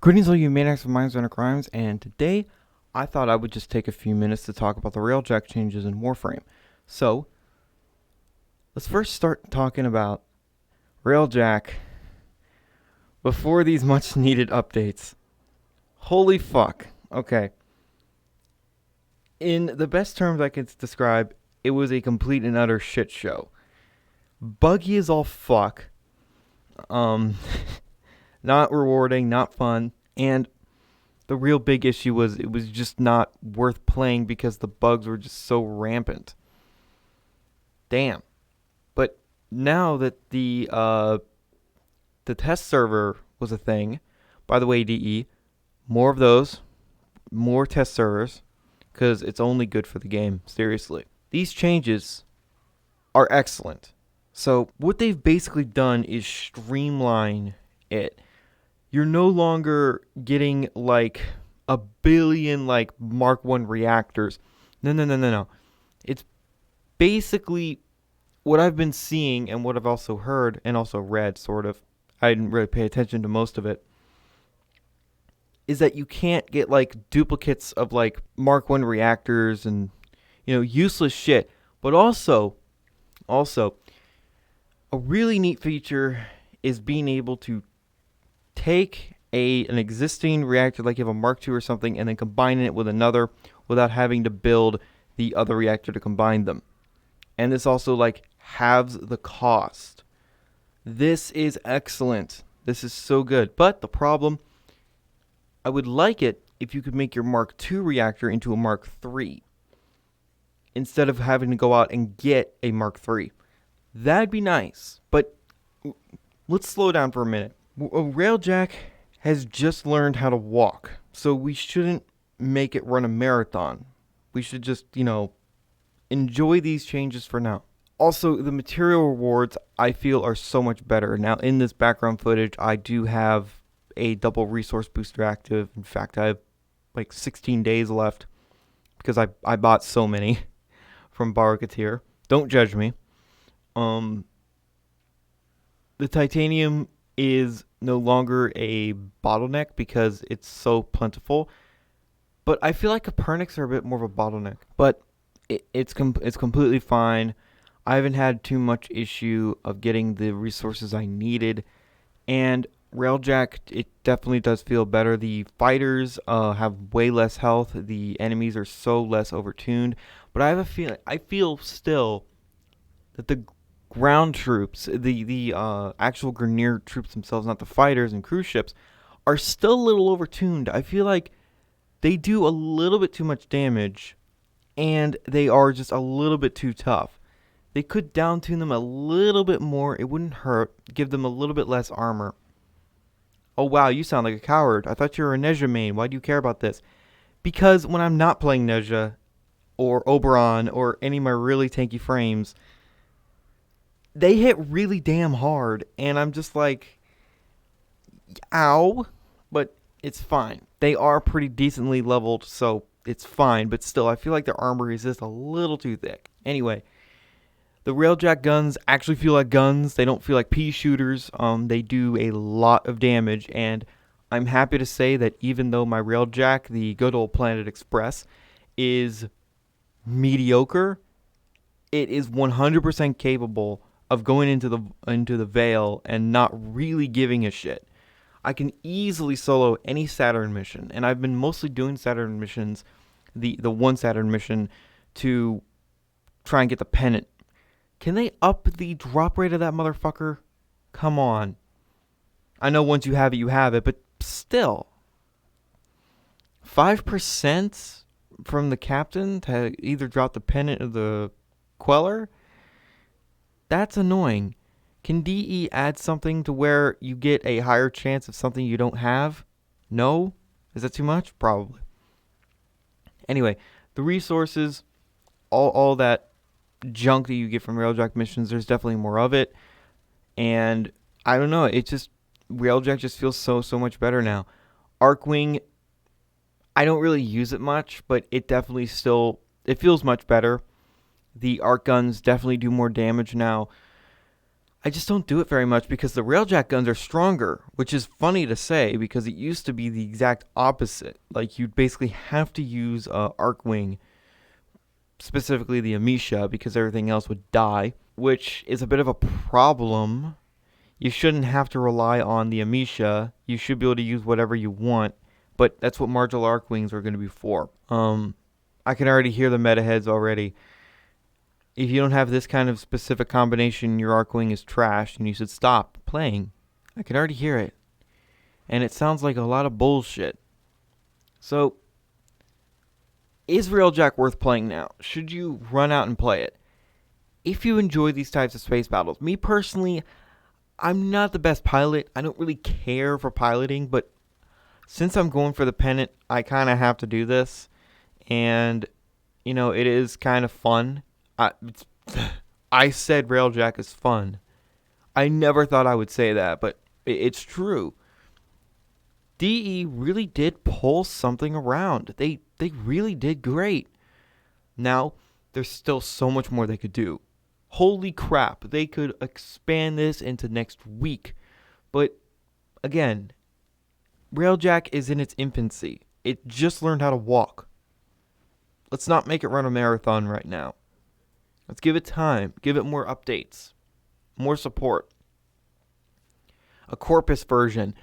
Greetings, all you maniacs of minds and crimes, and today I thought I would just take a few minutes to talk about the Railjack changes in Warframe. So, let's first start talking about Railjack before these much needed updates. Holy fuck. Okay. In the best terms I can describe, it was a complete and utter shit show. Buggy as all fuck. Um, not rewarding, not fun, and the real big issue was it was just not worth playing because the bugs were just so rampant. Damn. But now that the test server was a thing, by the way, DE, more of those, more test servers, because it's only good for the game, seriously. These changes are excellent. So what they've basically done is streamline it. You're no longer getting like a billion like Mark 1 reactors. No. It's basically what I've been seeing and what I've also heard and also read, sort of. I didn't really pay attention to most of it. Is that you can't get like duplicates of like Mark 1 reactors and useless shit. But also a really neat feature is being able to take an existing reactor, like you have a Mark II or something, and then combining it with another without having to build the other reactor to combine them. And this also like halves the cost. This is excellent. This is so good. But the problem, I would like it if you could make your Mark II reactor into a Mark III instead of having to go out and get a Mark III. That'd be nice. But let's slow down for a minute. Railjack has just learned how to walk, so we shouldn't make it run a marathon. We should just, enjoy these changes for now. Also, the material rewards I feel are so much better. Now, in this background footage, I do have a double resource booster active. In fact, I have like 16 days left because I bought so many from Barakatir. Don't judge me. The titanium is no longer a bottleneck because it's so plentiful. But I feel like Copernics are a bit more of a bottleneck. But it's completely fine. I haven't had too much issue of getting the resources I needed. And Railjack, it definitely does feel better. The fighters have way less health. The enemies are so less overtuned. But I have a feeling, I feel still that the ground troops, the actual Grineer troops themselves, not the fighters and cruise ships, are still a little overtuned. I feel like they do a little bit too much damage, and they are just a little bit too tough. They could down-tune them a little bit more. It wouldn't hurt. Give them a little bit less armor. Oh, wow, you sound like a coward. I thought you were a Nezha main. Why do you care about this? Because when I'm not playing Nezha or Oberon or any of my really tanky frames, they hit really damn hard, and I'm just like, ow, but it's fine. They are pretty decently leveled, so it's fine, but still, I feel like their armor is just a little too thick. Anyway, the Railjack guns actually feel like guns. They don't feel like pea shooters. They do a lot of damage, and I'm happy to say that even though my Railjack, the good old Planet Express, is mediocre, it is 100% capable of going into the Veil and not really giving a shit. I can easily solo any Saturn mission, and I've been mostly doing Saturn missions, the one Saturn mission, to try and get the pennant. Can they up the drop rate of that motherfucker? Come on. I know once you have it, but still. 5% from the captain to either drop the pennant or the queller? That's annoying. Can DE add something to where you get a higher chance of something you don't have? No? Is that too much? Probably. Anyway, the resources, all that junk that you get from Railjack missions, there's definitely more of it. And I don't know, it just, Railjack just feels so much better now. Arcwing, I don't really use it much, but it definitely still, it feels much better. The arc guns definitely do more damage now. I just don't do it very much because the Railjack guns are stronger, which is funny to say because it used to be the exact opposite. Like, you'd basically have to use Arcwing, specifically the Amisha, because everything else would die, which is a bit of a problem. You shouldn't have to rely on the Amisha. You should be able to use whatever you want, but that's what Martial Arcwings are going to be for. I can already hear the meta heads already. If you don't have this kind of specific combination, your Arcwing is trash and you should stop playing. I can already hear it. And it sounds like a lot of bullshit. So, is Railjack worth playing now? Should you run out and play it? If you enjoy these types of space battles, me personally, I'm not the best pilot. I don't really care for piloting, but since I'm going for the pennant, I kind of have to do this. And, it is kind of fun. I said Railjack is fun. I never thought I would say that, but it's true. DE really did pull something around. They really did great. Now, there's still so much more they could do. Holy crap, they could expand this into next week. But, again, Railjack is in its infancy. It just learned how to walk. Let's not make it run a marathon right now. Let's give it time. Give it more updates. More support. A Corpus version,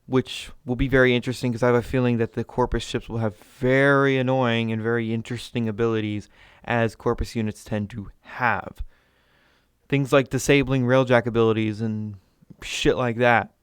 which will be very interesting because I have a feeling that the Corpus ships will have very annoying and very interesting abilities as Corpus units tend to have. Things like disabling Railjack abilities and shit like that.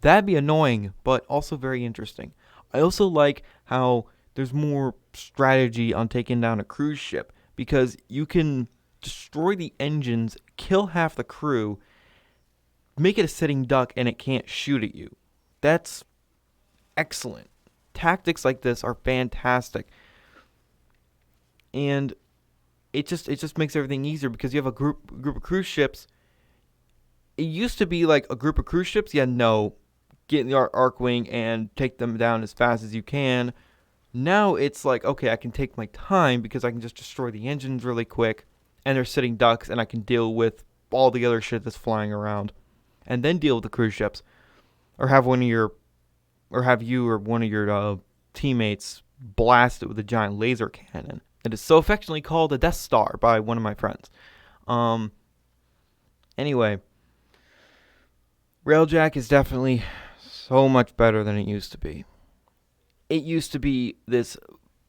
That'd be annoying, but also very interesting. I also like how there's more strategy on taking down a cruise ship because you can destroy the engines, kill half the crew, make it a sitting duck, and it can't shoot at you. That's excellent. Tactics like this are fantastic. And it just makes everything easier because you have a group of cruise ships. It used to be like a group of cruise ships. Yeah, no. Get in the Arcwing and take them down as fast as you can. Now it's like, okay, I can take my time because I can just destroy the engines really quick. And they're sitting ducks and I can deal with all the other shit that's flying around. And then deal with the cruise ships. Or have you or one of your teammates blast it with a giant laser cannon. It is so affectionately called a Death Star by one of my friends. Anyway, Railjack is definitely so much better than it used to be. It used to be this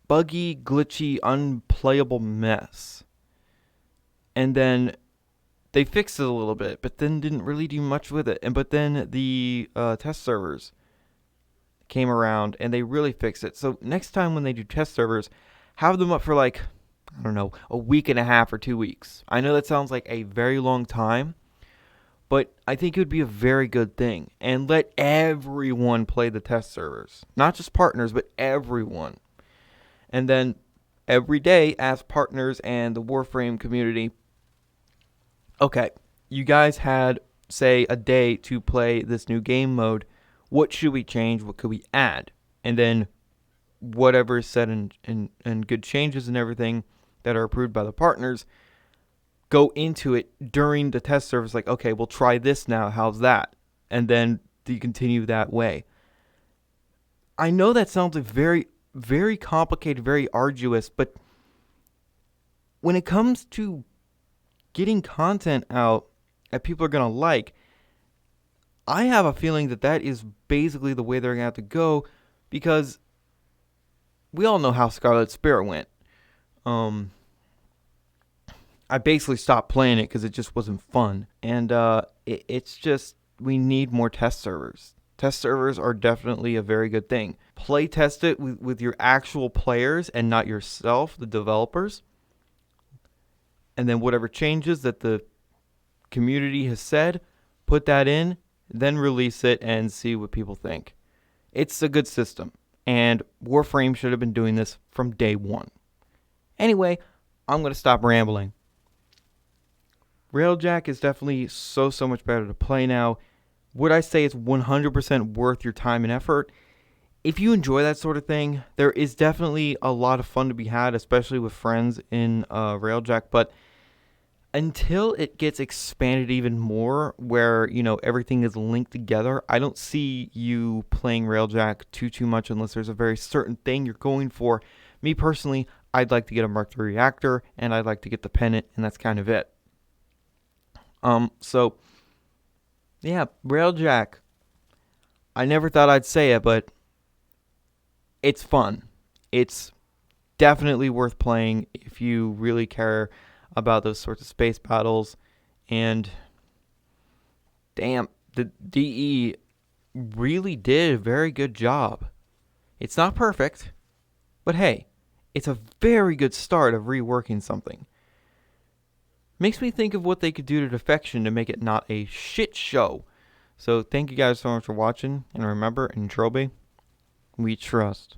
buggy, glitchy, unplayable mess. And then they fixed it a little bit, but then didn't really do much with it. But then the test servers came around and they really fixed it. So next time when they do test servers, have them up for like, I don't know, a week and a half or 2 weeks. I know that sounds like a very long time, but I think it would be a very good thing. And let everyone play the test servers. Not just partners, but everyone. And then every day ask partners and the Warframe community, okay, you guys had, say, a day to play this new game mode. What should we change? What could we add? And then whatever is said and good changes and everything that are approved by the partners, go into it during the test service. Like, okay, we'll try this now. How's that? And then you continue that way. I know that sounds like very, very complicated, very arduous, but when it comes to getting content out that people are going to like, I have a feeling that is basically the way they're going to have to go because we all know how Scarlet Spirit went. I basically stopped playing it because it just wasn't fun. And it's just, we need more test servers. Test servers are definitely a very good thing. Play test it with your actual players and not yourself, the developers. And then whatever changes that the community has said, put that in, then release it and see what people think. It's a good system. And Warframe should have been doing this from day one. Anyway, I'm going to stop rambling. Railjack is definitely so much better to play now. Would I say it's 100% worth your time and effort? If you enjoy that sort of thing, there is definitely a lot of fun to be had, especially with friends in Railjack. But until it gets expanded even more, where everything is linked together, I don't see you playing Railjack too much unless there's a very certain thing you're going for. Me personally, I'd like to get a Mark III reactor, and I'd like to get the pennant, and that's kind of it. So yeah, Railjack. I never thought I'd say it, but it's fun. It's definitely worth playing if you really care about those sorts of space battles. And damn, the DE really did a very good job. It's not perfect, but hey, it's a very good start of reworking something. Makes me think of what they could do to Defection to make it not a shit show. So thank you guys so much for watching, and remember, in Trobe, we trust.